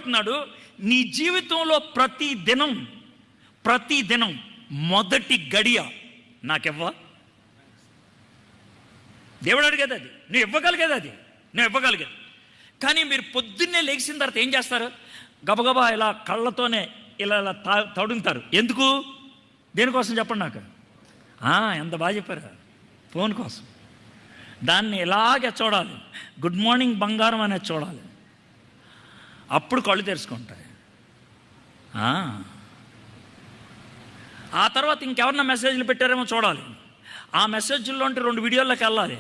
అడుగుతున్నాడు, నీ జీవితంలో ప్రతి దినం మొదటి గడియ నాకివ్వ. దేవుడు అడిగేది అది, నువ్వు ఇవ్వగలిగేది. కానీ మీరు పొద్దున్నే లేచిన తర్వాత ఏం చేస్తారు? గబగబా ఇలా కళ్ళతోనే ఇలా తడుగుతారు. ఎందుకు? దేనికోసం చెప్పండి నాకు. ఎంత బాగా చెప్పారు, ఫోన్ కోసం. దాన్ని ఇలాగే చూడాలి, గుడ్ మార్నింగ్ బంగారం అనేది చూడాలి, అప్పుడు కళ్ళు తెరుచుకుంటాయి. ఆ తర్వాత ఇంకెవరన్నా మెసేజ్లు పెట్టారేమో చూడాలి, ఆ మెసేజ్లోంటి 2 వీడియోల్లోకి వెళ్ళాలి.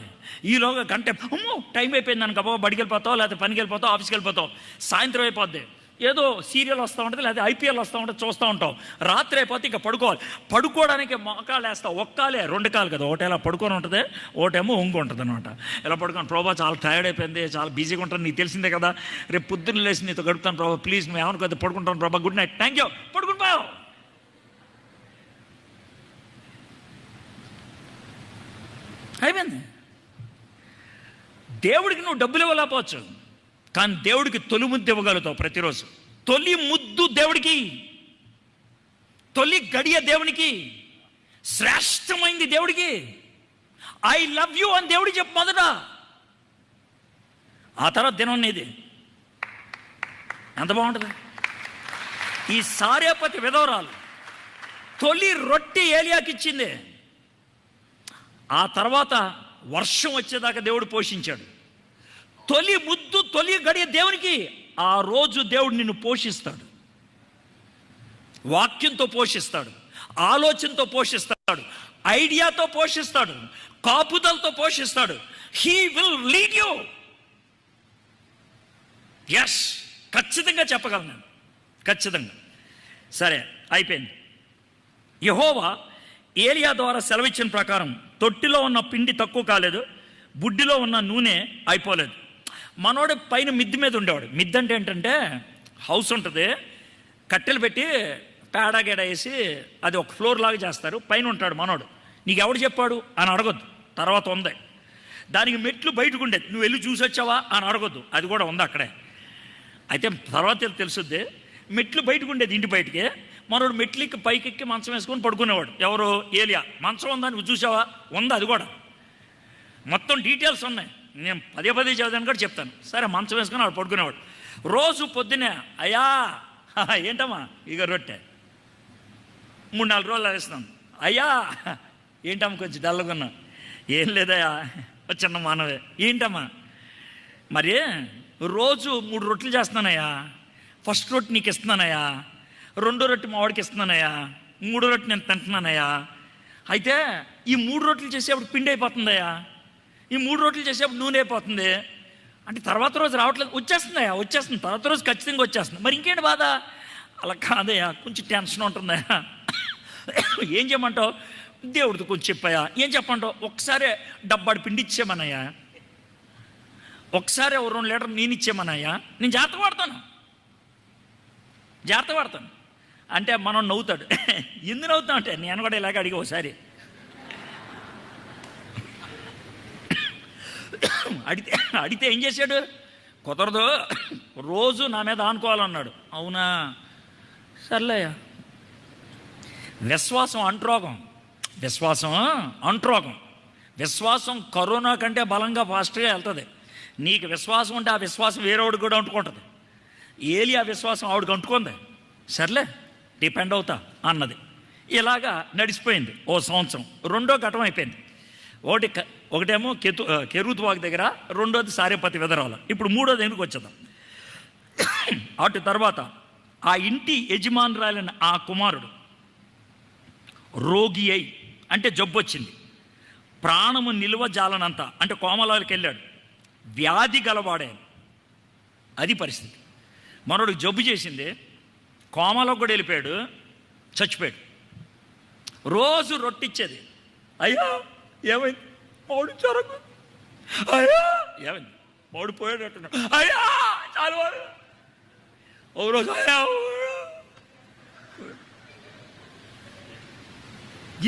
ఈలోగా గంట అమ్మో టైం అయిపోయింది అనుకో, బడికి వెళ్ళిపోతావు, లేకపోతే పనికి వెళ్ళిపోతావు, ఆఫీస్కి వెళ్ళిపోతావు, సాయంత్రం అయిపోద్ది, ఏదో సీరియల్ వస్తూ ఉంటుంది, లేదా ఐపీఎల్ వస్తూ ఉంటుంది, చూస్తూ ఉంటావు. రాత్రి అయిపోతే ఇంకా పడుకోవాలి. పడుకోవడానికి మోకాలు వేస్తావు, 1 కాలే 2 కాలు కదా, ఒకటి ఇలా పడుకొని ఉంటుంది, ఒకటేమో ఒంగు ఉంటుంది అనమాట. ఇలా పడుకొని, ప్రభా చాలా టైర్డ్ అయిపోయింది, చాలా బిజీగా ఉంటాను, నీకు తెలిసిందే కదా, రేపు పొద్దున్న లేచి నీతో గడుపుతాను ప్రభా, ప్లీజ్ నువ్వు ఏమనుకోద్దు, పడుకుంటాను ప్రభా, గుడ్ నైట్, థ్యాంక్ యూ, పడుకుని పోయావు. అయిపోయింది. దేవుడికి నువ్వు డబ్బులు ఇవ్వలేకపోవచ్చు, కానీ దేవుడికి తొలి ముద్దు ఇవ్వగలుగుతావు ప్రతిరోజు. తొలి ముద్దు దేవుడికి, తొలి గడియ దేవునికి, శ్రేష్టమైంది దేవుడికి. ఐ లవ్ యూ అని దేవుడికి చెప్పు మొదట, ఆ తర్వాత దినం నీది. ఎంత బాగుంటుంది. ఈ సారేపతి విధవరాలు తొలి రొట్టె ఏలియాకి ఇచ్చింది, ఆ తర్వాత వర్షం వచ్చేదాకా దేవుడు పోషించాడు. తొలి ముద్దు తొలి గడియ దేవునికి. ఆ రోజు దేవుడు నిన్ను పోషిస్తాడు, వాక్యంతో పోషిస్తాడు, ఆలోచనతో పోషిస్తాడు, ఐడియాతో పోషిస్తాడు, కాపుదలతో పోషిస్తాడు. He will lead you. Yes, ఖచ్చితంగా చెప్పగలను నేను, ఖచ్చితంగా. సరే, అయిపోయింది. యెహోవా ఏలియా ద్వారా సెలవిచ్చిన ప్రకారం తొట్టిలో ఉన్న పిండి తక్కువ కాలేదు, బుడ్డిలో ఉన్న నూనె అయిపోలేదు. మనోడు పైన మిద్ది మీద ఉండేవాడు. మిద్ది అంటే ఏంటంటే హౌస్ ఉంటుంది, కట్టెలు పెట్టి పేడ వేసి అది ఒక ఫ్లోర్ లాగా చేస్తారు, పైన ఉంటాడు మనోడు. నీకు ఎవడు చెప్పాడు అని అడగొద్దు, తర్వాత ఉంది. దానికి మెట్లు బయటకు ఉండేది, నువ్వు వెళ్ళి చూసి వచ్చావా అని అడగొద్దు, అది కూడా ఉంది అక్కడే. అయితే తర్వాత తెలుసుద్ది, మెట్లు బయటకు ఉండేది, ఇంటి బయటికి. మనోడు మెట్లకి పైకెక్కి మంచం వేసుకొని పడుకునేవాడు. ఎవరు? ఏలియా. మంచం ఉందా నువ్వు చూసావా? ఉంది, అది కూడా మొత్తం డీటెయిల్స్ ఉన్నాయి, నేను పదే చదివాను కూడా చెప్తాను. సరే, మంచం వేసుకొని వాడు పడుకునేవాడు. రోజు పొద్దున్నే, అయ్యా ఏంటమ్మా ఇక రొట్టె, 3-4 రోజులు వేస్తున్నాను. అయ్యా ఏంటమ్మా కొంచెం డల్గా ఉన్నా, ఏం లేదయ్యా చిన్న మానవే. ఏంటమ్మా మరి రోజు 3 రొట్టెలు చేస్తున్నానయ్యా, ఫస్ట్ రొట్టె నీకు ఇస్తున్నానయ్యా, 2వ రొట్టె మా వాడికి ఇస్తున్నానయ్యా, 3వ రొట్టె నేను తింటున్నానయ్యా. అయితే ఈ 3 రొట్టెలు చేసేప్పుడు పిండి అయిపోతుందయ్యా, ఈ 3 రొట్టెలు చేసేప్పుడు నూనె అయిపోతుంది అంటే తర్వాత రోజు రావట్లేదు, వచ్చేస్తుంది తర్వాత రోజు ఖచ్చితంగా వచ్చేస్తుంది. మరి ఇంకేంటి బాధ? అలా కాదయ్యా, కొంచెం టెన్షన్ ఉంటుందయ్యా. ఏం చేయమంటావు? దేవుడితో కొంచెం చెప్పాయా. ఏం చెప్పంటావు? ఒకసారి డబ్బాడు పిండి ఇచ్చేమనయ్యా, ఒకసారి 2 లీటర్లు నేను ఇచ్చేమనయ్యా, నేను జాగ్రత్త పడతాను అంటే మనం నవ్వుతాడు. ఎందుకు నవ్వుతాం అంటే, నేను కూడా ఇలాగ అడిగి ఒకసారి అడిగితే ఏం చేశాడు? కుదరదు, రోజు నా మీద ఆనుకోవాలన్నాడు. అవునా, సర్లేయ్యా. విశ్వాసం అంటురోగం. విశ్వాసం కరోనా కంటే బలంగా ఫాస్ట్గా వెళ్తుంది. నీకు విశ్వాసం ఉంటే ఆ విశ్వాసం వేరేవాడికి కూడా అంటుకుంటుంది. ఏలియా విశ్వాసం ఆవిడకి అంటుకుంది. సర్లే, డిపెండ్ అవుతా అన్నది. ఇలాగా నడిచిపోయింది 1 సంవత్సరం. 2వ ఘటన అయిపోయింది. ఒకటేమో కెరూతు వాగు దగ్గర, 2వది సారేపతి విధవరాలు. ఇప్పుడు 3వది ఎందుకు వచ్చేద్దాం. అటు తర్వాత ఆ ఇంటి యజమానురాలైన ఆ కుమారుడు రోగి అయి, అంటే జబ్బు వచ్చింది, ప్రాణము నిల్వ జాలనంత, అంటే కోమలాలకు వెళ్ళాడు, వ్యాధి గలవాడే. అది పరిస్థితి. మనోడు జబ్బు చేసింది, కోమలో కూడా వెళ్ళిపోయాడు, చచ్చిపోయాడు. రోజు రొట్టిచ్చేది. అయ్యా ఏమైంది? మౌడు చొరకు. అయ్యా ఏమైంది? మౌడు పోయాడు అంటున్నాడు. అయ్యా చాలు. ఓ రోజు అయ్యా.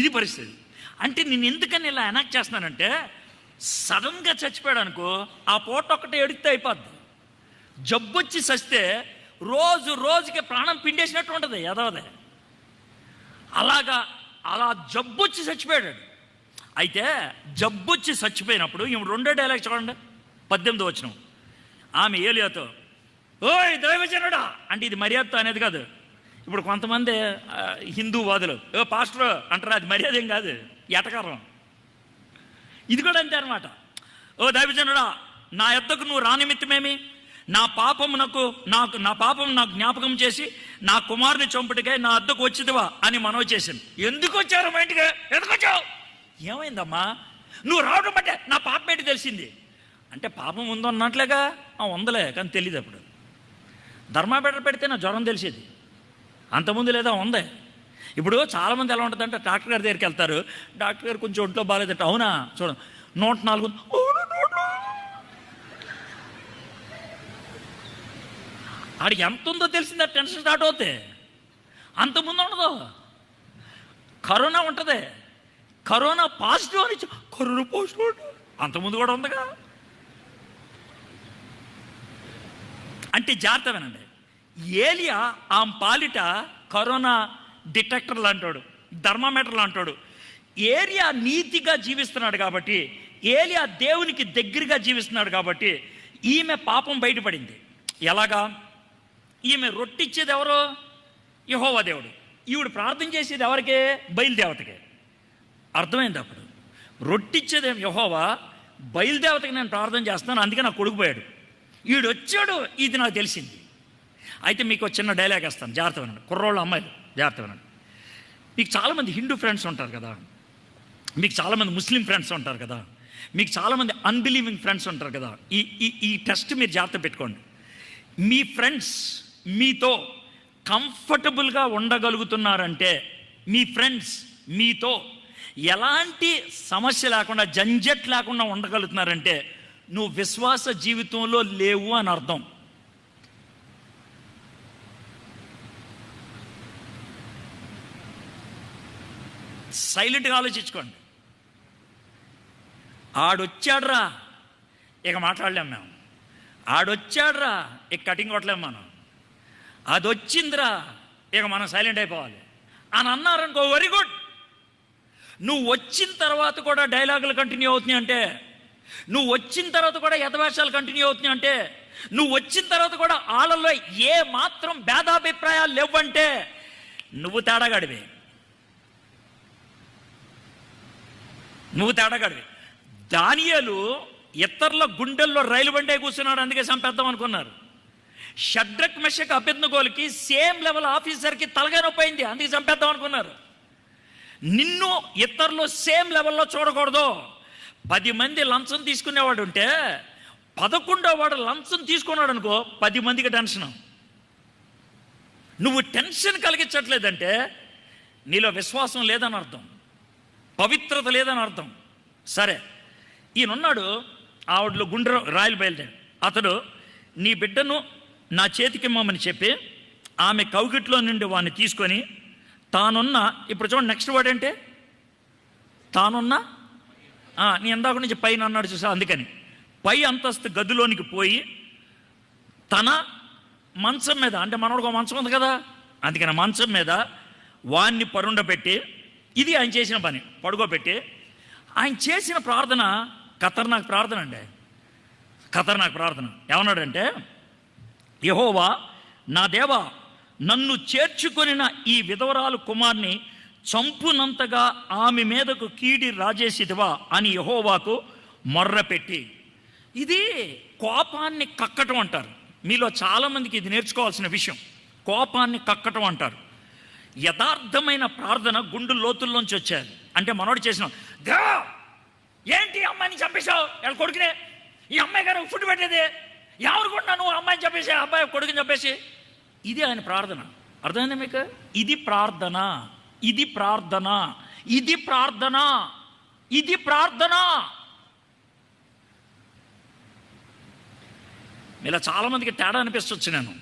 ఇది పరిస్థితి. అంటే నేను ఎందుకని ఇలా ఎనాక్ట్ చేస్తున్నానంటే, సడన్గా చచ్చిపోయాడు అనుకో, ఆ పూట ఒక్కటే ఎడితే అయిపోద్ది. జబ్బొచ్చి చస్తే రోజు రోజుకి ప్రాణం పిండేసినట్టు ఉంటుంది యదవదే. అలా జబ్బొచ్చి చచ్చిపోయాడు. అయితే జబ్బొచ్చి చచ్చిపోయినప్పుడు ఈమె రెండో డైలాగ్ చూడండి, 18 వచనం. ఆమె ఏలియాతో, ఓయ్ దైవజనుడా అంటే, ఇది మర్యాదతో అనేది కాదు. ఇప్పుడు కొంతమంది హిందూవాదులు పాస్టర్ అంటారు, అది మర్యాద ఏం కాదు, ఎటకారం. ఇది కూడా అంతే అనమాట. ఓ దైవజనుడా, నా యొద్దకు నువ్వు రానిమిత్తమేమి? నా పాపం నాకు జ్ఞాపకం చేసి నా కుమారుని చంపుటికై నా వద్దకు వచ్చిదివా అని మనవి చేసింది. ఎందుకు వచ్చారు మా ఇంటికి? ఎందుకు వచ్చావు? ఏమైందమ్మా? నువ్వు రావడం బట్టే నా పాపం ఏంటి తెలిసింది అంటే, పాపం ఉందో అన్నట్లేగా. ఉందలే కానీ తెలియదు. అప్పుడు ధర్మాబెటర్ పెడితే నా జ్వరం తెలిసేది, అంతకుముందు లేదా ఉందే. ఇప్పుడు చాలామంది ఎలా ఉంటుందంటే, డాక్టర్ గారి దగ్గరికి వెళ్తారు, డాక్టర్ గారు కొంచెం ఒంట్లో బాగాలేదంటే, అవునా చూడండి 104, ఆడికి ఎంత ఉందో తెలిసిందా టెన్షన్ స్టార్ట్ అవుతే. అంతకుముందు ఉండదు. కరోనా ఉంటుంది, కరోనా పాజిటివ్ అని, కరోనా పాజిటివ్ అంతకుముందు కూడా ఉందిగా. అంటే జాగ్రత్త వినండి, ఏలియా ఆ పాలిట కరోనా డిటెక్టర్లు అంటాడు, థర్మామీటర్లు అంటాడు. ఏలియా నీతిగా జీవిస్తున్నాడు కాబట్టి, ఏలియా దేవునికి దగ్గరగా జీవిస్తున్నాడు కాబట్టి ఈమె పాపం బయటపడింది. ఎలాగా? ఈమె రొట్టిచ్చేది ఎవరు? యెహోవా దేవుడు. ఈవిడ ప్రార్థన చేసేది ఎవరికి? బయలుదేవతకి. అర్థమైంది. అప్పుడు రొట్టిచ్చేది యెహోవా, బయలుదేవతకి నేను ప్రార్థన చేస్తున్నాను, అందుకే నాకు కొడుకు పోయాడు. ఈడు వచ్చాడు, ఇది నాకు తెలిసింది. అయితే మీకు చిన్న డైలాగ్ వేస్తాను, జాగ్రత్త వినండి. కుర్రోళ్ళు అమ్మాయిలు జాగ్రత్త వినండి. మీకు చాలామంది హిందూ ఫ్రెండ్స్ ఉంటారు కదా, మీకు చాలామంది ముస్లిం ఫ్రెండ్స్ ఉంటారు కదా, మీకు చాలామంది అన్బిలీవింగ్ ఫ్రెండ్స్ ఉంటారు కదా. ఈ టెస్ట్ మీరు జాగ్రత్త పెట్టుకోండి. మీ ఫ్రెండ్స్ మీతో కంఫర్టబుల్గా ఉండగలుగుతున్నారంటే, మీ ఫ్రెండ్స్ మీతో ఎలాంటి సమస్య లేకుండా, జంజట్ లేకుండా ఉండగలుగుతున్నారంటే, నువ్వు విశ్వాస జీవితంలో లేవు అని అర్థం. సైలెంట్గా ఆలోచించుకోండి. ఆడొచ్చాడ్రా, ఇక మాట్లాడలేం మేము. ఆడొచ్చాడ్రా, ఇక కటింగ్ కొట్టలేం మనం. అది వచ్చిందిరా, ఇక మనం సైలెంట్ అయిపోవాలి అని అన్నారనుకో, వెరీ గుడ్. నువ్వు వచ్చిన తర్వాత కూడా డైలాగులు కంటిన్యూ అవుతున్నాయి అంటే, నువ్వు వచ్చిన తర్వాత కూడా యథవేషాలు కంటిన్యూ అవుతున్నాయి అంటే, నువ్వు వచ్చిన తర్వాత కూడా వాళ్ళల్లో ఏ మాత్రం భేదాభిప్రాయాలు లేవంటే, నువ్వు తేడాగాడివి. దానియేలు ఇతరుల గుండెల్లో రైలు బండే కూర్చున్నాడు, అందుకే చంపేద్దాం అనుకున్నారు. షడ్రక్ మెషక్ అబేద్నెగోలకి సేమ్ లెవెల్ ఆఫీసర్కి తలకాయ నొప్పి అయింది, అందుకే చంపేద్దాం అనుకున్నారు. నిన్ను ఇతరులు సేమ్ లెవెల్లో చూడకూడదు. 10 మంది లంచం తీసుకునేవాడు ఉంటే 11వ వాడు లంచం తీసుకున్నాడు అనుకో, 10 మందికి టెన్షన్. నువ్వు టెన్షన్ కలిగించట్లేదంటే నీలో విశ్వాసం లేదని అర్థం, పవిత్రత లేదని అర్థం. సరే, ఈయనున్నాడు, ఆవిడలో గుండె రాయలు బయలుదేరి. అతడు, నీ బిడ్డను నా చేతికిమ్మని చెప్పి ఆమె కౌగిట్లో నుండి వాడిని తీసుకొని తానున్న, ఇప్పుడు చూడండి నెక్స్ట్ వర్డ్ ఏంటి? తానున్న, నీ ఇందాక నుంచి పైన అన్నాడు చూసా, అందుకని పై అంతస్తు గదిలోనికి పోయి తన మంచం మీద, అంటే మనోడికి ఒక మంచం ఉంది కదా, అందుకని మంచం మీద వాణ్ణి పరుండబెట్టి, ఇది ఆయన చేసిన పని, పడుకోబెట్టి. ఆయన చేసిన ప్రార్థన ఖతర్నాక్ ప్రార్థన అండి, ఖతర్నాక్ ప్రార్థన. ఏమన్నాడంటే, యెహోవా నా దేవా, నన్ను చేర్చుకొనిన ఈ విధవరాలు కుమార్ని చంపునంతగా ఆమె మీదకు కీడి రాజేసిదివా అని యెహోవాకు మొర్రపెట్టి. ఇది కోపాన్ని కక్కటం అంటారు. మీలో చాలామందికి ఇది నేర్చుకోవాల్సిన విషయం. కోపాన్ని కక్కటం అంటారు. యథార్థమైన ప్రార్థన గుండు లోతుల్లోంచి వచ్చేది. అంటే మనోడు చేసిన, దేవా ఏంటి అమ్మాయిని చంపేశావు, వాళ్ళ కొడుకునే, ఈ అమ్మాయి గారు ఫుడ్ పెట్టేది ఎవరుకుంటున్నా, నువ్వు అమ్మాయిని చంపేసి అబ్బాయి కొడుకుని చంపేసి. ఇది ఆయన ప్రార్థన. అర్థమైందా మీకు? ఇది ప్రార్థన, ఇది ప్రార్థన, ఇది ప్రార్థన, ఇది ప్రార్థన. ఇలా చాలామందికి తేడా అనిపిస్తొచ్చు. నేను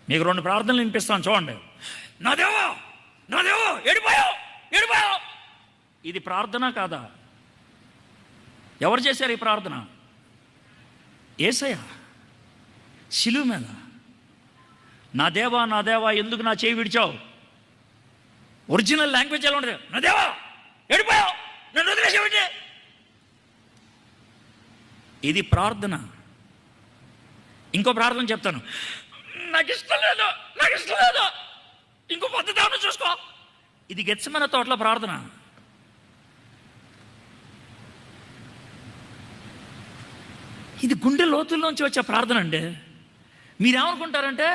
మీకు 2 ప్రార్థనలు వినిపిస్తాను చూడండి. నా దేవా ఎడిపోయావు. ఇది ప్రార్థన కాదా? ఎవరు చేశారు ఈ ప్రార్థన? యేసయ్య శిలువ మీద నా దేవా ఎందుకు నా చేయి విడిచావు? ఒరిజినల్ లాంగ్వేజ్ ఎలా ఉండదు? నా దేవా ఎడిపోయావు, నన్ను వదిలేసేవిటి. ఇది ప్రార్థన. ఇంకో ప్రార్థన చెప్తాను, నాకు ఇష్టం లేదు, ఇంకో పద్ధతి చూసుకో. ఇది గెత్సెమనే తోటలో ప్రార్థన. ఇది గుండె లోతుల్లోంచి వచ్చే ప్రార్థన అండి. మీరేమనుకుంటారంటే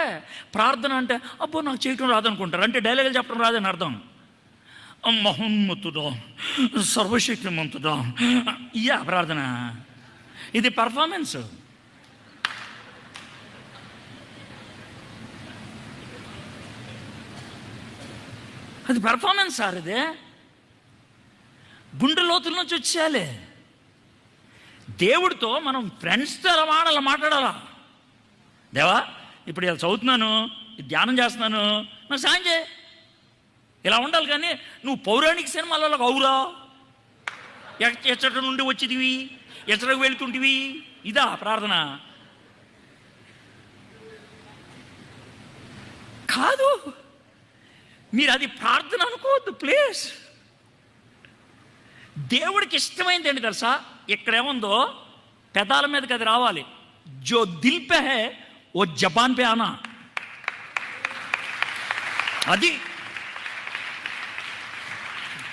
ప్రార్థన అంటే అబ్బో నాకు చేయటం రాదనుకుంటారు. అంటే డైలాగులు చెప్పడం రాదని అర్థం. మహోన్నతుడా, సర్వశక్తిమంతుడా, ఇయా ప్రార్థన. ఇది పర్ఫార్మెన్స్. అది పర్ఫార్మెన్స్ సార్. ఇది గుండె లోతుల నుంచి వచ్చేయాలి. దేవుడితో మనం ఫ్రెండ్స్తో ఎలా మాట్లాడాలా? దేవా ఇప్పుడు ఇలా చదువుతున్నాను, ధ్యానం చేస్తున్నాను, నాకు సాయం చేయి, ఇలా ఉండాలి. కానీ నువ్వు పౌరాణిక సినిమాలలో అవురా, ఎచ్చట నుండి వచ్చిదివి, ఎచ్చటకు వెళుతుంటివి, ఇదా ప్రార్థన? కాదు. మీరు అది ప్రార్థన అనుకోవద్దు ప్లీజ్. దేవుడికి ఇష్టమైంది ఏంటి తెలుసా? ఇక్కడేముందో పెదాల మీదకి అది రావాలి. జో దిల్ పే హై ఓ జబాన్ పే ఆనా. అది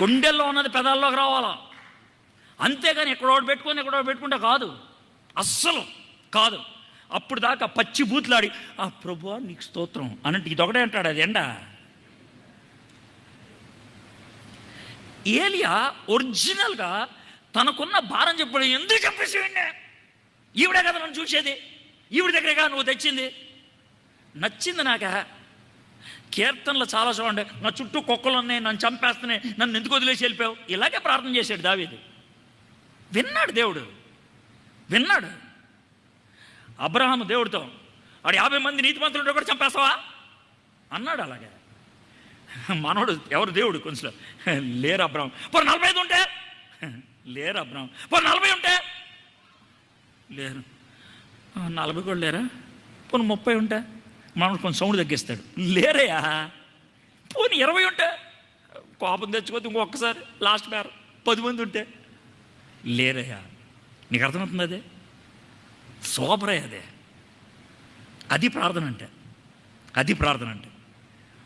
గుండెల్లో ఉన్నది పెదాల్లోకి రావాలా. అంతేగాని ఎక్కడో పెట్టుకుంటే కాదు, అస్సలు కాదు. అప్పుడు దాకా పచ్చి బూతులాడి ఆ ప్రభువా నీకు స్తోత్రం అన్నట్టు ఇదొకటే అంటాడు. అది ఎండా. ఏలియా ఒరిజినల్గా తనకున్న భారం చెప్పాడు. ఎందుకు చెప్పేసేయండి, ఈవిడే కదా నన్ను చూసేది, ఈవిడ దగ్గరగా నువ్వు తెచ్చింది. నచ్చింది నాక. కీర్తనలు చాలా చూడండి, నా చుట్టూ కుక్కలు ఉన్నాయి, నన్ను చంపేస్తున్నాయి, నన్ను ఎందుకు వదిలేసి వెళ్ళిపోయావు. ఇలాగే ప్రార్థన చేశాడు దావీదు. విన్నాడు దేవుడు, విన్నాడు. అబ్రహాము దేవుడితో వాడు 50 మంది నీతిమంతులు కూడా చంపేస్తావా అన్నాడు. అలాగే మనోడు ఎవరు దేవుడు కొంచెం లేరు. అబ్రహాం పోనీ 45 ఉంటే లేరు. అబ్రహాం పోనీ 40 ఉంటే లేరు. 40 కూడా లేరా? పోనీ 30 ఉంటే మనోడు కొంచెం సౌండ్ తగ్గిస్తాడు. లేరయ్యా. పోనీ 20 ఉంటే కోపం తెచ్చుకోతే ఇంకొకసారి లాస్ట్ పేరు 10 మంది ఉంటే లేరయ్యా. నీకు అర్థమవుతుంది? అదే సోబరయ్య. అది ప్రార్థన అంటే. అది ప్రార్థన అంటే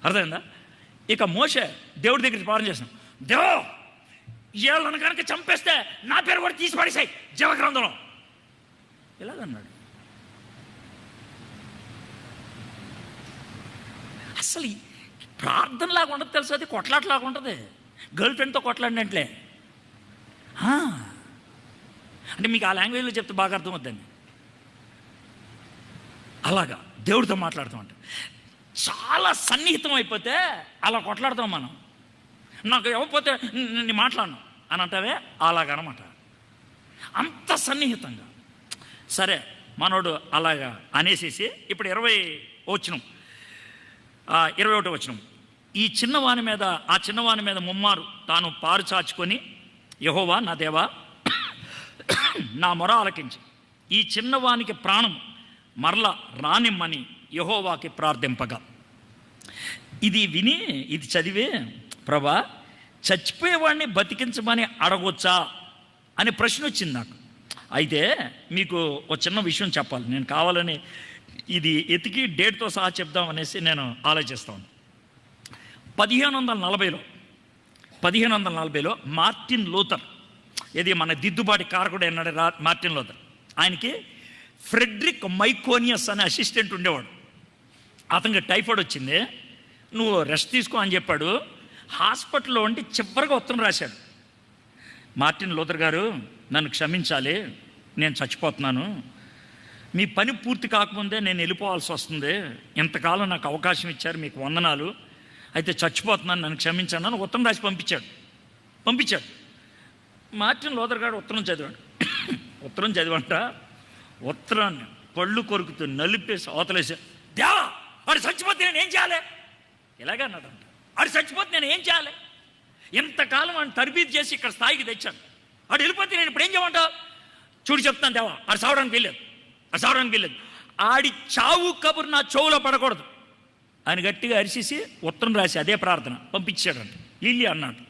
అర్థమైందా? ఇక మోషే దేవుడి దగ్గరికి ప్రార్థన చేసాం. దేవా వీళ్ళను కనుక చంపేస్తే నా పేరు కూడా తీసి పడేసాయి జీవగ్రంథంలో ఇలాగన్నాడు. అసలు ప్రార్థనలాగా ఉండదు తెలుసు, అది కొట్లాటలాగా ఉంటుంది. గర్ల్ ఫ్రెండ్తో కొట్లాడినట్లే. అంటే మీకు ఆ లాంగ్వేజ్లో చెప్తే బాగా అర్థమవుద్దండి. అలాగా దేవుడితో మాట్లాడుతామంట. చాలా సన్నిహితం అయిపోతే అలా కొట్లాడతాం మనం. నాకు ఇవ్వకపోతే నేను మాట్లాడను అని అంటావే, అలాగనమాట. అంత సన్నిహితంగా. సరే మనోడు అలాగా అనేసేసి ఇప్పుడు 21 వచనం. ఈ చిన్నవాని మీద ఆ చిన్నవాని మీద ముమ్మారు తాను పారు చాచుకొని, యెహోవా నా దేవా నా మొర ఆలకించి ఈ చిన్నవానికి ప్రాణం మరల రానిమ్మని యెహోవాకి ప్రార్థింపగా. ఇది విని ఇది చదివి, ప్రభా చచ్చిపోయేవాడిని బతికించమని అడగొచ్చా అనే ప్రశ్న వచ్చింది నాకు. అయితే మీకు ఒక చిన్న విషయం చెప్పాలి. నేను కావాలని ఇది ఎతికి డేట్తో సహా చెప్దాం అనేసి నేను ఆలోచిస్తాను. 1540లో మార్టిన్ లూథర్, ఇది మన దిద్దుబాటి కారకుడు అన్నాడు మార్టిన్ లూథర్. ఆయనకి ఫ్రెడ్రిక్ మైకోనియస్ అనే అసిస్టెంట్ ఉండేవాడు. అతనికి టైఫాయిడ్ వచ్చింది, నువ్వు రెస్ట్ తీసుకో అని చెప్పాడు. హాస్పిటల్లో ఉండి చివరిగా ఉత్తరం రాశాడు. మార్టిన్ లూథర్ గారు నన్ను క్షమించాలి, నేను చచ్చిపోతున్నాను, మీ పని పూర్తి కాకముందే నేను వెళ్ళిపోవాల్సి వస్తుంది, ఇంతకాలం నాకు అవకాశం ఇచ్చారు, మీకు వందనాలు, అయితే చచ్చిపోతున్నాను, నన్ను క్షమించాను అని ఉత్తరం రాసి పంపించాడు. మార్టిన్ లూథర్ గారు ఉత్తరం చదివంట ఉత్తరాన్ని పళ్ళు కొరుకుతూ నలిపేసి అవతలేసి, దేవా వాడు చచ్చిపోతే నేను ఏం చేయాలి? ఇలాగే అన్నాడంట. వాడు చచ్చిపోతే నేను ఏం చేయాలి? ఇంతకాలం వాడిని తరబీదు చేసి ఇక్కడ స్థాయికి తెచ్చాను, వాడు వెళ్ళిపోతే నేను ఇప్పుడు ఏం చేయమంటావు? చూడు చెప్తాను దేవా, ఆడు సావడానికి వెళ్ళలేదు. ఆడి చావు కబురు నా చెవులో పడకూడదు. ఆయన గట్టిగా అరిచేసి ఉత్తరం రాసి అదే ప్రార్థన పంపించాడంట. ఇల్లి అన్నాడు.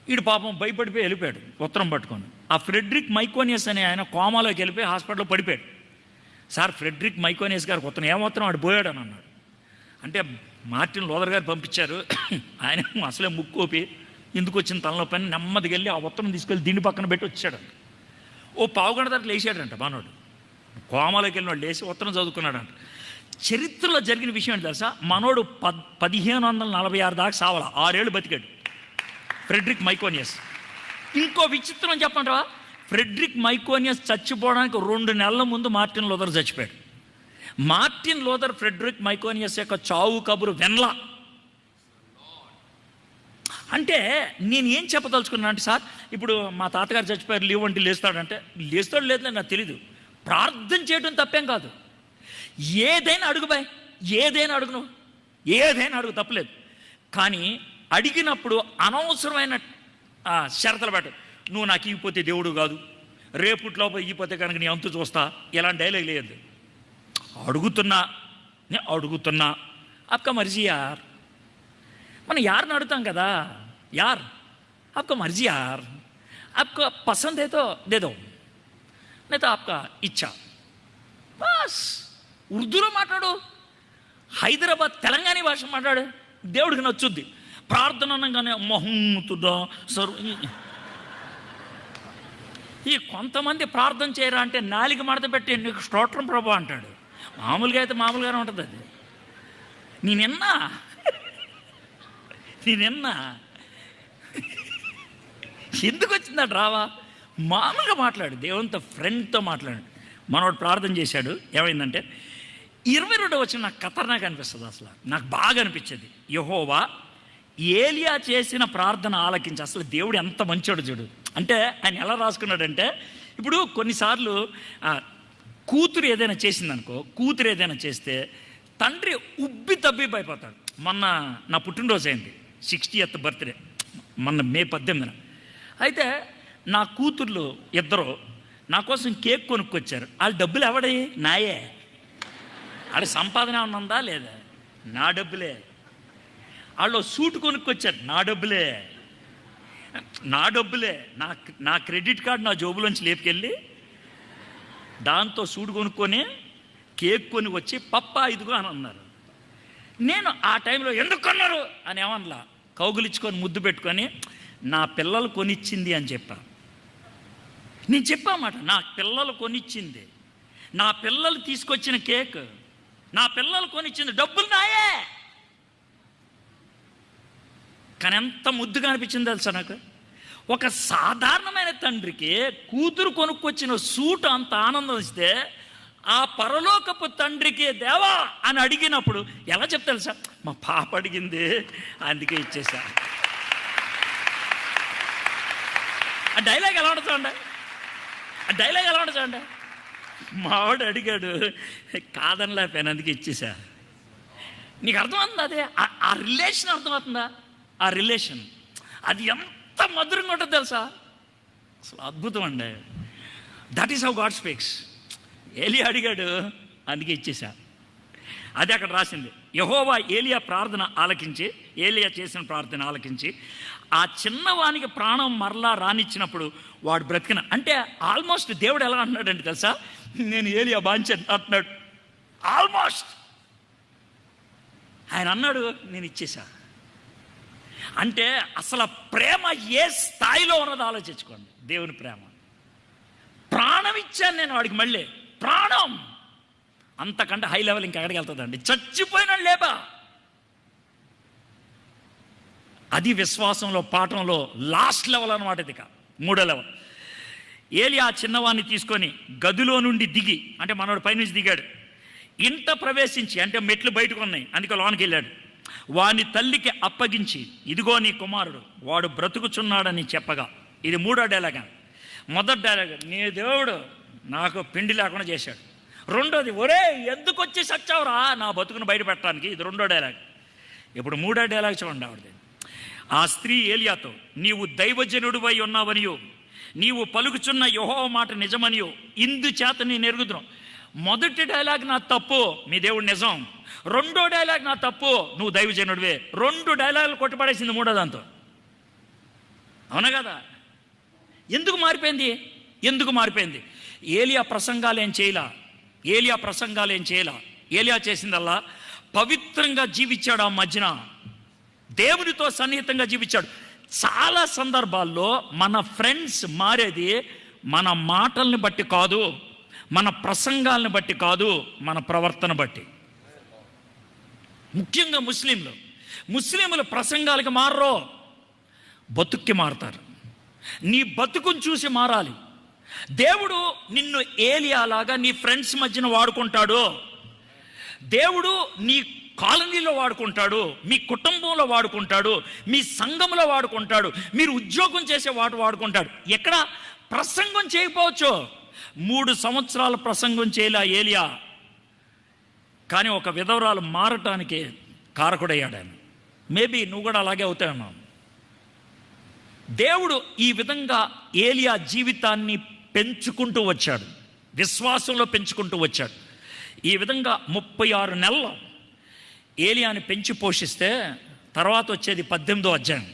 వీడు పాపం భయపడిపోయి వెళ్ళిపోయాడు ఉత్తరం పట్టుకొని. ఆ ఫ్రెడ్రిక్ మైకోనియస్ అనే ఆయన కోమాలోకి వెళ్ళిపోయి హాస్పిటల్లో పడిపోయాడు. సార్ ఫ్రెడ్రిక్ మైకోనియస్ గారికి ఉత్తరం ఏమొత్తరం వాడు పోయాడు అని అన్నాడు. అంటే మార్టిన్ లూథర్ గారు పంపించారు. ఆయన అసలే ముక్కోపి ఎందుకు వచ్చిన తనలో పని నెమ్మదికి వెళ్ళి ఆ ఉత్తరం తీసుకెళ్ళి దీని పక్కన పెట్టి వచ్చాడంట. ఓ పావుగంట దాకా లేచాడంట మనోడు. కోమాలోకి వెళ్ళిన వాడు లేచి ఉత్తరం చదువుకున్నాడంట. చరిత్రలో జరిగిన విషయం ఏంటి తెలుసా? మనోడు 1546 దాకా సావాల, 6 ఏళ్ళు బతికాడు ఫ్రెడ్రిక్ మైకోనియస్. ఇంకో విచిత్రం చెప్పంటావా? ఫ్రెడ్రిక్ మైకోనియస్ చచ్చిపోవడానికి 2 నెలల ముందు మార్టిన్ లూథర్ చచ్చిపోయాడు. మార్టిన్ లూథర్ ఫ్రెడ్రిక్ మైకోనియస్ యొక్క చావు కబురు వెన్లా. అంటే నేను ఏం చెప్పదలుచుకున్నా అంటే, సార్ ఇప్పుడు మా తాతగారు చచ్చిపోయారు లీవ్ అంటే లేస్తాడంటే లేస్తాడు లేదని నాకు తెలీదు. ప్రార్థన చేయడం తప్పేం కాదు. ఏదైనా అడుగు బాయ్, ఏదైనా అడుగు, నువ్వు ఏదైనా అడుగు, తప్పలేదు. కానీ అడిగినప్పుడు అనవసరమైన షరతులు పెట్టు. నువ్వు నాకు ఇగిపోతే దేవుడు కాదు, రేపుట్లో ఇగిపోతే కనుక నీ అంతు చూస్తా, ఇలాంటి డైలాగ్ లేదు. అడుగుతున్నా అప్కా మర్జీ యార్. మనం యార్ని అడుగుతాం కదా, యార్ आपका मर्जी यार, आपको पसंद है तो दे दो, नहीं तो आपका इच्छा. బస్ ఉర్దూలో మాట్లాడు, హైదరాబాద్ తెలంగాణ భాష మాట్లాడు, దేవుడికి నచ్చుద్ది. ప్రార్థన అనగానే మహూతుడా సరు. ఈ కొంతమంది ప్రార్థన చేయరా అంటే నాలిక మడత పెట్టి నీకు స్తోత్రం ప్రభు అంటాడు. మామూలుగా అయితే మామూలుగానే ఉంటుంది అది. నేనెన్నా ఎందుకు వచ్చిందా డ్రావా? మామూలుగా మాట్లాడు, దేవునితో ఫ్రెండ్తో మాట్లాడు. మనోడు ప్రార్థన చేశాడు. ఏమైందంటే 22వ వచనం నాకు ఖతర్నాక్ అనిపిస్తుంది. అసలు నాకు బాగా అనిపించేది. యెహోవా ఏలియా చేసిన ప్రార్థన ఆలకించి. అసలు దేవుడు ఎంత మంచోడు చూడు. అంటే ఆయన ఎలా రాసుకున్నాడంటే, ఇప్పుడు కొన్నిసార్లు కూతురు ఏదైనా చేసిందనుకో, కూతురు ఏదైనా చేస్తే తండ్రి ఉబ్బి తబ్బి అయిపోతాడు. మొన్న నా పుట్టినరోజు అయింది, 60th బర్త్డే, మొన్న మే 18న. అయితే నా కూతుర్లు ఇద్దరు నా కోసం కేక్ కొనుక్కొచ్చారు. వాళ్ళ డబ్బులు ఎవడి? నాయే. ఆడ సంపాదన ఏమన్నా ఉందా లేదా? నా డబ్బులే. వాళ్ళు సూట్ కొనుక్కొచ్చారు, నా డబ్బులే. నా క్రెడిట్ కార్డు నా జోబులోంచి లేపుకెళ్ళి దాంతో సూట్ కొనుక్కొని కేక్ కొని వచ్చి పప్పా ఇదిగో అని అన్నారు. నేను ఆ టైంలో ఎందుకు కొన్నారు అని ఏమన్నా కౌగులించుకొని ముద్దు పెట్టుకొని నా పిల్లలు కొనిచ్చింది అని చెప్పా. నేను చెప్పామాట, నా పిల్లలు కొనిచ్చింది, నా పిల్లలు తీసుకొచ్చిన కేక్, నా పిల్లలు కొనిచ్చింది, డబ్బులు నాయే. కానీ ఎంత ముద్దుగా అనిపించింది తెలుసా నాకు. ఒక సాధారణమైన తండ్రికి కూతురు కొనుక్కొచ్చిన సూట్ అంత ఆనందం ఇస్తే, ఆ పరలోకపు తండ్రికి దేవా అని అడిగినప్పుడు ఎలా చెప్తా తెలుసా? మా పాప అడిగింది అందుకే ఇచ్చేసా. ఆ డైలాగ్ ఎలా ఉంటుంది చూడండి. మావాడు అడిగాడు, కాదని లేకపోయాను అందుకే ఇచ్చేసా. నీకు అర్థమవుతుందా? అదే ఆ రిలేషన్ అర్థమవుతుందా? ఆ రిలేషన్ అది ఎంత మధురంగా ఉంటుంది తెలుసా? అసలు అద్భుతం అండి. That is how God speaks. ఏలియా అడిగాడు అందుకే ఇచ్చేసా. అది అక్కడ రాసింది. యెహోవా ఏలియా ప్రార్థన ఆలకించి, ఏలియా చేసిన ప్రార్థన ఆలకించి ఆ చిన్నవానికి ప్రాణం మరలా రానిచ్చినప్పుడు వాడు బ్రతికిన. అంటే ఆల్మోస్ట్ దేవుడు ఎలా అంటున్నాడంటే తెలుసా, నేను ఏలియా బాంచాను అంటున్నాడు. ఆల్మోస్ట్ ఆయన అన్నాడు నేను ఇచ్చేసా. అంటే అసలు ప్రేమ ఏ స్థాయిలో ఉన్నదో ఆలోచించుకోండి. దేవుని ప్రేమ. ప్రాణం ఇచ్చాను నేను వాడికి, మళ్ళీ ప్రాణం. అంతకంటే హై లెవెల్ ఇంకెక్కడికి వెళ్తుందండి? చచ్చిపోయినా లేబా. అది విశ్వాసంలో పాఠంలో లాస్ట్ లెవెల్ అనమాట. ఇది 3వ లెవెల్. ఏలియా చిన్నవాడిని తీసుకొని గదిలో నుండి దిగి, అంటే మనోడు పైనుంచి దిగాడు, ఇంట ప్రవేశించి, అంటే మెట్లు బయటకు ఉన్నాయి అందుకే లోనికి వెళ్ళాడు, వాని తల్లికి అప్పగించి ఇదిగో నీ కుమారుడు, వాడు బ్రతుకుచున్నాడని చెప్పగా. ఇది 3వ డైలాగ్. మొదటి డైలాగ్, నీ దేవుడు నాకు పిండి లేకుండా చేశాడు. 2వది, ఒరే ఎందుకు వచ్చి సచ్చావురా నా బతుకును బయట పెట్టడానికి. ఇది 2వ డైలాగ్. ఇప్పుడు 3వ డైలాగ్ చూడండి ఆవిడది. ఆ స్త్రీ ఏలియాతో, నీవు దైవజనుడివై ఉన్నావనియో, నీవు పలుకుచున్న యెహోవా మాట నిజమనియో ఇందుచేత నేను ఎరుగుదును. మొదటి డైలాగ్ నా తప్పు, మీ దేవుడు నిజం. రెండో డైలాగ్ నా తప్పు, నువ్వు దైవజనుడివే. 2 డైలాగులు కొట్టుపడేసింది మూడో దాంతో. అవునా కదా? ఎందుకు మారిపోయింది? ఏలియా ప్రసంగాలు ఏం చేయలా. ఏలియా చేసిందల్లా పవిత్రంగా జీవించాడు. ఆ మధ్యన దేవునితో సన్నిహితంగా జీవించాడు. చాలా సందర్భాల్లో మన ఫ్రెండ్స్ మారేది మన మాటల్ని బట్టి కాదు, మన ప్రసంగాలను బట్టి కాదు, మన ప్రవర్తన బట్టి. ముఖ్యంగా ముస్లింలు ప్రసంగాలకి మారరు, బతుక్కి మారతారు. నీ బతుకుని చూసి మారాలి. దేవుడు నిన్ను ఏలియాలాగా నీ ఫ్రెండ్స్ మధ్యన వాడుకుంటాడు. దేవుడు నీ కాలనీలో వాడుకుంటాడు, మీ కుటుంబంలో వాడుకుంటాడు, మీ సంఘంలో వాడుకుంటాడు, మీరు ఉద్యోగం చేసే వాడుకుంటాడు. ఎక్కడ ప్రసంగం చేయకపోవచ్చు. 3 సంవత్సరాల ప్రసంగం చేయలే ఏలియా, కానీ ఒక విధవరాలు మారటానికి కారకుడయ్యాడు ఆయన. మేబీ నువ్వు కూడా అలాగే అవుతావు. దేవుడు ఈ విధంగా ఏలియా జీవితాన్ని పెంచుకుంటూ వచ్చాడు, విశ్వాసంలో పెంచుకుంటూ వచ్చాడు. ఈ విధంగా 36 నెలలు ఏలియాని పెంచి పోషిస్తే తర్వాత వచ్చేది 18వ అధ్యాయం.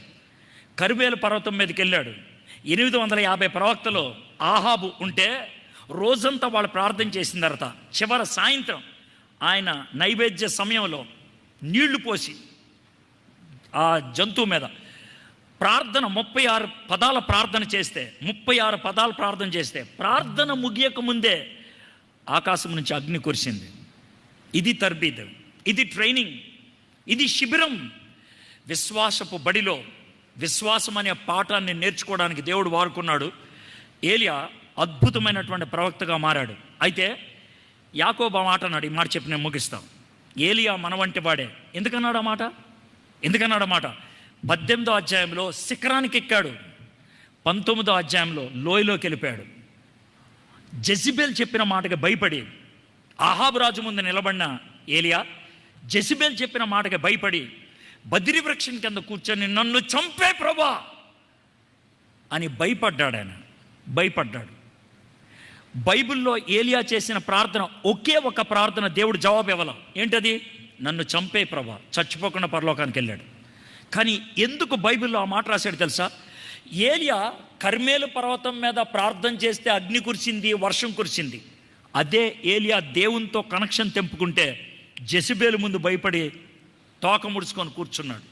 కర్మేలు పర్వతం మీదకి వెళ్ళాడు. 850 ప్రవక్తలు ఆహాబు ఉంటే రోజంతా వాళ్ళు ప్రార్థన చేసిన తర్వాత చివరి సాయంత్రం ఆయన నైవేద్య సమయంలో నీళ్లు పోసి ఆ జంతువు మీద ప్రార్థన 36 పదాల ప్రార్థన చేస్తే ప్రార్థన ముగియక ముందే ఆకాశం నుంచి అగ్ని కురిసింది. ఇది తర్బీద్, ఇది ట్రైనింగ్, ఇది శిబిరం. విశ్వాసపు బడిలో విశ్వాసం అనే పాఠాన్ని నేర్చుకోవడానికి దేవుడు వాడుకున్నాడు. ఏలియా అద్భుతమైనటువంటి ప్రవక్తగా మారాడు. అయితే యాకోబు మాట అన్నాడు. ఈ మాట చెప్పి నేను ముగిస్తాం. ఏలియా మన వంటి వాడే. ఎందుకన్నాడు ఆ మాట? 18వ అధ్యాయంలో శిఖరానికి ఎక్కాడు, 19వ అధ్యాయంలో లోయలోకి వెళ్ళిపోయాడు. జెజిబేల్ చెప్పిన మాటకి భయపడి ఆహాబు రాజు ముందు నిలబడిన ఏలియా జెజిబేల్ చెప్పిన మాటకి భయపడి బద్రి వృక్షం కింద కూర్చొని నన్ను చంపే ప్రభా అని భయపడ్డాడు. బైబిల్లో ఏలియా చేసిన ప్రార్థన ఒకే ఒక ప్రార్థన దేవుడు జవాబు ఇవ్వాల. ఏంటది? నన్ను చంపే ప్రభా, చచ్చిపోకుండా పరలోకానికి వెళ్ళాడు. కానీ ఎందుకు బైబిల్లో ఆ మాట రాశాడు తెలుసా? ఏలియా కర్మేలు పర్వతం మీద ప్రార్థన చేస్తే అగ్ని కురిసింది, వర్షం కురిసింది. అదే ఏలియా దేవునితో కనెక్షన్ తెంపుకుంటే జెజిబేలు ముందు భయపడి తోక ముడుచుకొని కూర్చున్నాడు.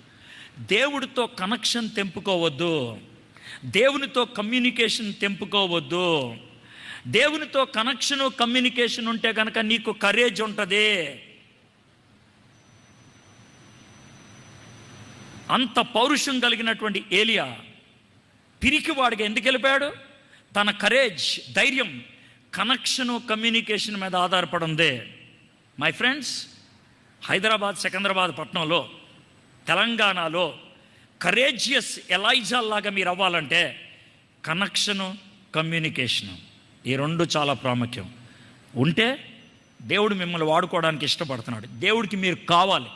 దేవుడితో కనెక్షన్ తెంపుకోవద్దు, దేవునితో కమ్యూనికేషన్ తెంపుకోవద్దు. దేవునితో కమ్యూనికేషన్ ఉంటే కనుక నీకు కరేజ్ ఉంటుంది. అంత పౌరుషం కలిగినటువంటి ఏలియా పిరికివాడిగా ఎందుకు వెళ్ళిపోయాడు? తన కరేజ్, ధైర్యం కమ్యూనికేషన్ మీద ఆధారపడి ఉంది. మై ఫ్రెండ్స్, హైదరాబాద్, సికింద్రాబాద్ పట్టణంలో, తెలంగాణలో కరేజియస్ ఎలైజాల్లాగా మీరు అవ్వాలంటే కమ్యూనికేషను ఈ 2 చాలా ప్రాముఖ్యం. ఉంటే దేవుడు మిమ్మల్ని వాడుకోవడానికి ఇష్టపడుతున్నాడు. దేవుడికి మీరు కావాలి,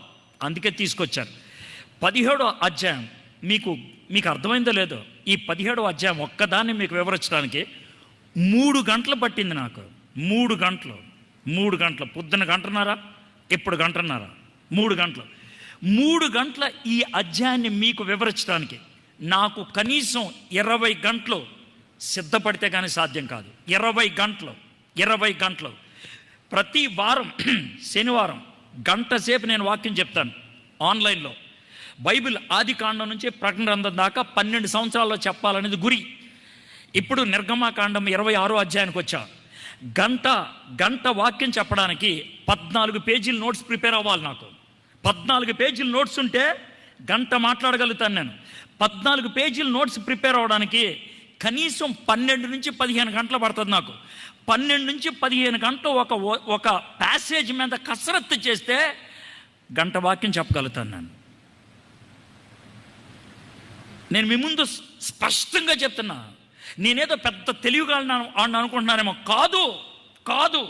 అందుకే తీసుకొచ్చారు. 17వ అధ్యాయం మీకు అర్థమైందో లేదో, ఈ 17వ అధ్యాయం ఒక్కదాన్ని మీకు వివరించడానికి 3 గంటలు పట్టింది నాకు. 3 గంటలు పొద్దున్న గంటన్నారా, ఇప్పుడు గంటన్నారా, 3 గంటలు. 3 గంటల ఈ అధ్యాయాన్ని మీకు వివరించడానికి నాకు కనీసం 20 గంటలు సిద్ధపడితే కానీ సాధ్యం కాదు. 20 గంటలు ప్రతి వారం శనివారం గంట సేపు నేను వాక్యం చెప్తాను ఆన్లైన్లో. బైబిల్ ఆది కాండం నుంచి ప్రకటన గ్రంథం దాకా 12 సంవత్సరాల్లో చెప్పాలనేది గురి. ఇప్పుడు నిర్గమాకాండం 26వ అధ్యాయానికి వచ్చా. గంట వాక్యం చెప్పడానికి 14 పేజీల నోట్స్ ప్రిపేర్ అవ్వాలి నాకు. 14 పేజీల నోట్స్ ఉంటే గంట మాట్లాడగలుగుతాను నేను. 14 పేజీల నోట్స్ ప్రిపేర్ అవ్వడానికి కనీసం 12 నుంచి 15 గంటలు పడుతుంది నాకు. 12 నుంచి 15 గంటలు ఒక ప్యాసేజ్ మీద కసరత్తు చేస్తే గంట వాక్యం చెప్పగలుగుతాను నేను మీ ముందు స్పష్టంగా చెప్తున్నా. నేనేదో పెద్ద తెలివిగా అనుకుంటున్నానేమో. కాదు.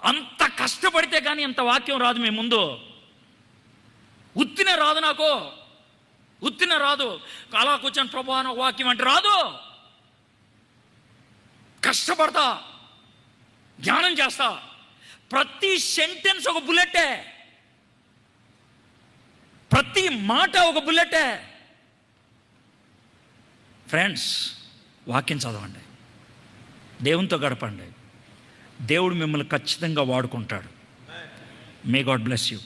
అంత కష్టపడితే కానీ ఇంత వాక్యం రాదు మీ ముందు. ఉత్తినే రాదు నాకు, రాదు. అలా కూర్చొని ప్రభా వాక్యం అంటే రాదు. కష్టపడతా, ధ్యానం చేస్తా, ప్రతి సెంటెన్స్ ఒక బుల్లెటే, ప్రతి మాట ఒక బుల్లెటే. ఫ్రెండ్స్, వాక్యం చదవండి, దేవునితో గడపండి, దేవుడు మిమ్మల్ని ఖచ్చితంగా వాడుకుంటాడు. May God bless you.